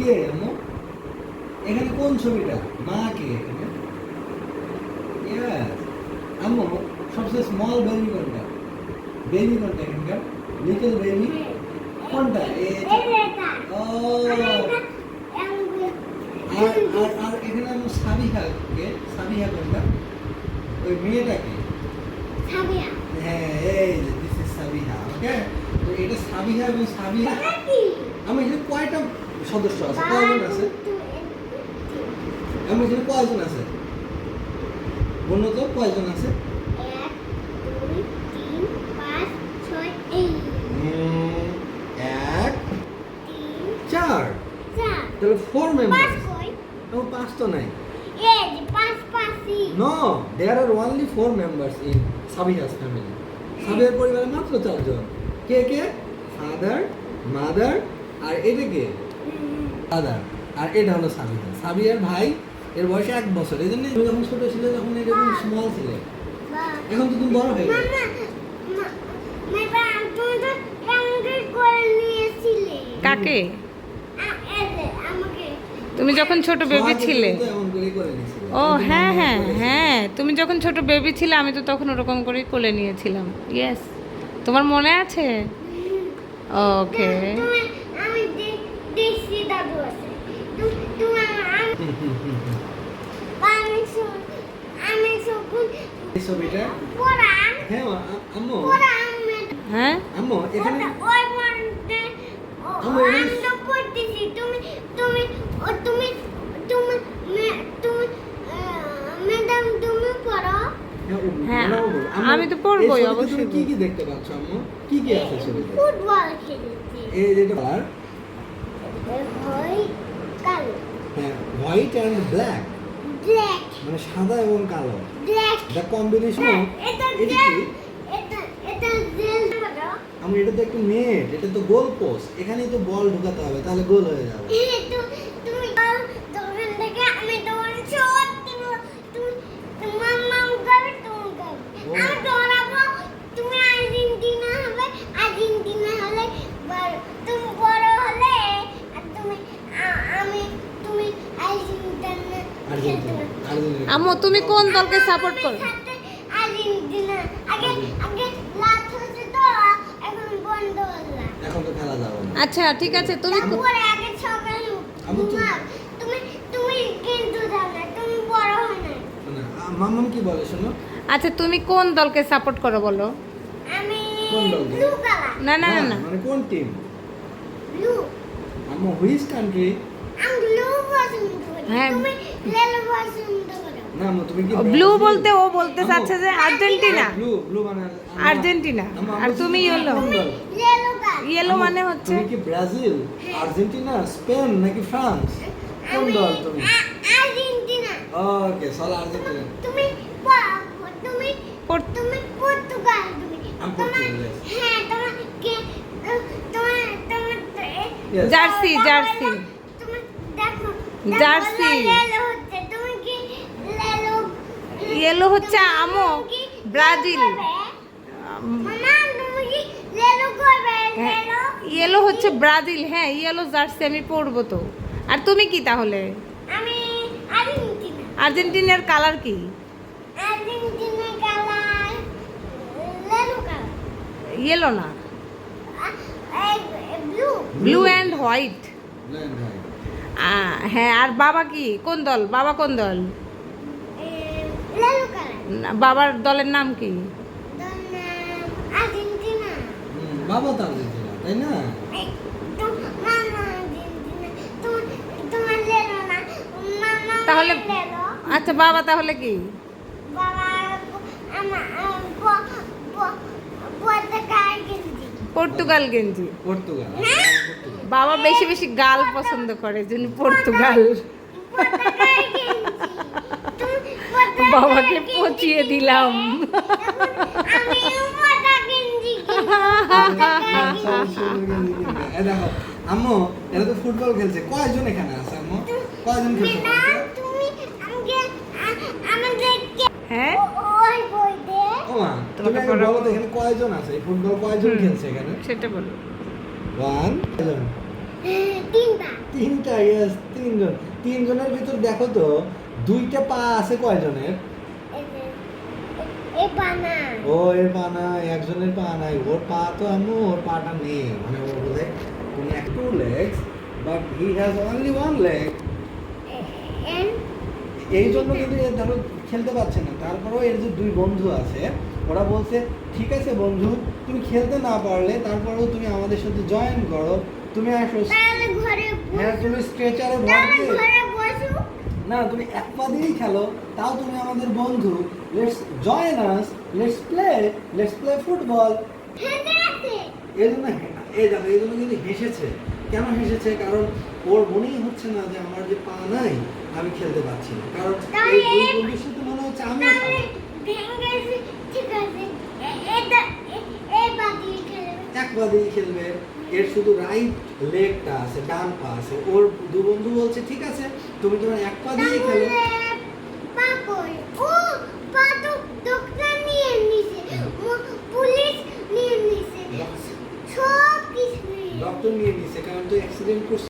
কে আম্মু? এখানে কোন ছবিটা? মা কে এখানে? Yes. আম্মু সবচেয়ে স্মল বেবি কোনটা? বেবি কোনটা এখানকার? লিটল বেবি কোনটা? ও আর এখানে আম্মু সাবিহা কে? সাবিহা কোনটা? ওই মেয়েটাকে? সাবিহা। হ্যাঁ, এই যে দিস ইজ সাবিহা। ওকে, তো এটা সাবিহা এবং সাবিহা। আমি এখানে কয়টা সদস্য আছে? কয়জন আছে? আমি এখানে কয়জন আছে? বলো তো কয়জন আছে? 1 2 3 5 6 এই 1 3 4 4 তাহলে 4 5 মেম্বার্স। কই? ও 5 তো নাই। এই যে 5 5ই। No, there are only 4 members in Sabiha's family. সাবিহার পরিবারে মাত্র 4 জন। কে কে? ফাদার, মাদার, আর এটা কে? ফাদার। আর এটা হলো সাবিহা। সাবিহার ভাই, এর বয়স 1 বছর। এই জন্য তুমি যখন ছোট ছিলে তখন এরকম স্মল ছিলে। এখন তো তুমি বড় হয়ে গেছো। কাকে? আমাকে তুমি যখন ছোট বেবি ছিলে? তো এমন করে করে নিয়েছিলে। ও কিন্তু হ্যাঁ মামা হ্যাঁ করেছিল। হ্যাঁ, তুমি যখন ছোট বেবি ছিলে আমি তো তখন ওরকম করেই কোলে নিয়েছিলাম। ইয়েস, তোমার মনে আছে? ওকে। আমি দেখছি দাদু আছে তুমি আমি সকল এই ছবিটা পড়া হ্যাঁ আম্মু পড়া হ্যাঁ আম্মু এখানে ওই মধ্যে আমি আমি তো পড়তেছি তুমি তুমি তুমি তুমি তুমি ম্যাডাম তুমি পড়ো হ্যাঁ, নাও বলো। আম্মু, আমি তো পড়বোই, এই ছবিতে অবশ্যই তুমি কি কি দেখতে পাচ্ছ আম্মু? কি কি আছে ছবিতে? ফুটবল খেলছি এই যেটা কালার, হয় কালো হ্যাঁ, হোয়াইট এন্ড ব্ল্যাক, ব্ল্যাক মানে সাদা এবং কালো। ব্ল্যাক দ্য কম্বিনেশন এটা এটা কি? এটা জেল পড়ো আমরা এটা তো একটা নেট, এটা তো গোল পোস্ট, এখানেই তো বল ঢোকাতে হবে, তাহলে গোল হয়ে যাবে। তুমি দোকান থেকে আমি তোমার ছোট তুমি মাম্মা করে তুমি করবে আমি দৌড়াবো তুমি আর্জেন্টিনা হবে আর্জেন্টিনা হলে তুমি বড় হলে আর তুমি আমি তুমি আর্জেন্টিনা আর্জেন্টিনা। আম্মু তুমি কোন দলকে সাপোর্ট করো? আর্জেন্টিনা আগে আগে লাট হচ্ছে তো এখন বন্ধ হলো এখন তো খেলা যাবে না। আচ্ছা ঠিক আছে, তুমি তারপরে আগে সকালে আমি তো- তুমি তুমি কিন্তু জানো তুমি বড় হয় না না, মাম্মাম কি বলে শোনো? আচ্ছা তুমি কোন দলকে সাপোর্ট করো বলো? আমি কোন দলকে? ব্লু কালার না না না না, মানে কোন টিম? ব্লু আম্মু হুইচ কান্ট্রি? আমি ব্লু পছন্দ করি হ্যাঁ। তুমি ইয়েলো পছন্দ করো না আম্মু তুমি কি ব্লু ব্রাজিল? বলতে ও বলতে আম্মু, চাচ্ছে যে আর্জেন্টিনা। ব্লু ব্লু মানে আর্জেন্টিনা। আম্মু, আর আম্মু, তুমি ইয়েলো। কোন দল? ইয়েলো কালার ইয়েলো আম্মু, মানে হচ্ছে তুমি কি ব্রাজিল, আর্জেন্টিনা, স্পেন নাকি ফ্রান্স? কোন আমি দল তুমি? আর্জেন্টিনা ওকে, চলো আর্জেন্টিনা। তুমি তুমি পর- তুমি পর্তুগাল তুমি আমি তোমার পর্তুগাল, yes. হ্যাঁ তোমার কে তোমার তোমার Yes. জার্সি জার্সি তুমি দেখো জার্সি। ইয়েলো হচ্ছে তুমি কি ইয়েলো ইয়েলো হচ্ছে আমো ব্রাজিল। মামা তুমি কি ইয়েলো করবে হ্যাঁ, ইয়েলো ইয়েলো হচ্ছে ব্রাজিল। হ্যাঁ, ইয়েলো জার্সি আমি পরবো তো। আর তুমি কি তাহলে? আমি আর্জেন্টিনা আর্জেন্টিনার কালার কি? Argentina colour yellow colour yellow না, blue blue and white. Blind ভাই। হ্যাঁ, আর বাবা কি কোন দল? বাবা কোন দল? ইয়েলো কালার না, বাবার দলের নাম কি? আর্জেন্টিনা বাবা তো আর্জেন্টিনা, তাই না? মামা আর্জেন্টিনা তোমার ইয়েলো না মামা তাহলে ইয়েলো আচ্ছা, বাবা তাহলে কি? বাবা আমার পর্তুগাল গেঞ্জি পর্তুগাল গেঞ্জি। পর্তুগাল। না। পর্তুগাল। বাবা বেশি বেশি গাল পছন্দ করে, জন্য পর্তুগাল। পর্তুগাল গেঞ্জি তুমি পর্তুগাল বাবাকে গেঞ্জি পচিয়ে দিলাম। আমি পর্তুগাল গেঞ্জি এই দেখো, আম্মু এরা তো ফুটবল খেলছে। কয়জন এখানে আছে আম্মু? কয়জন খেলছে? না তুমি আমাকে আমাদেরকে হ্যাঁ, ওই বই দে ও মা, তুমি তোমাকে আগে পড়াবো। বলো তো এখানে কয়জন আছে? এই ফুটবল কয়জন খেলছে এখানে? সেটা বলো। 1 কয়জন? তিনটা তিনটা, ইয়েস, তিনজন। তিনজনের ভিতর দেখো তো দুইটা পা আছে কয়জনের? এই বানা ও এর পা নাই, একজনের পা নাই। ওর পা তো আম্মু, ওর পাটা নেই, মানে ওর বোধ হয় উনি এক two legs, but he has only one leg. And এই জন্য কিন্তু এর ধরো খেলতে পারছে না। তারপরেও এর যে দুই বন্ধু আছে, ওরা বলছে ঠিক আছে বন্ধু, তুমি খেলতে না পারলে তারপরেও তুমি আমাদের সাথে জয়েন করো, তুমি আসো। তাহলে ঘরে হ্যাঁ, তুমি স্ট্রেচারে ভর তাহলে দিয়ে, ঘরে বসো না তুমি এক পা দিয়েই খেলো, তাও তুমি আমাদের বন্ধু। Let's join us, let's play football. হেঁটে আছে এই জন্য এই দেখো, এই জন্য কিন্তু হেসেছে। কেন হেসেছে? কারণ ওর মনেই হচ্ছে না যে আমার যে পা নাই, আমি খেলতে পারছি না। কারণ এই দুই বন্ধুর সাথে মনে হচ্ছে আমিও তাহলে ভেঙে ঠিক আছে এটা এই বাদি খেলবে এক পা দিয়ে খেলবে। এর শুধু রাইট লেগটা আছে, ডান পা আছে। ওর দু বন্ধু বলছে ঠিক আছে, তুমি তোমার এক পা দিয়ে খেলো। পা কই ও পা তো ডক্টর নিয়ে নিছে পুলিশ নিয়ে নিছে সব কিছু নিয়ে ডক্টর নিয়ে নিছে, কারণ তো অ্যাক্সিডেন্ট করছে।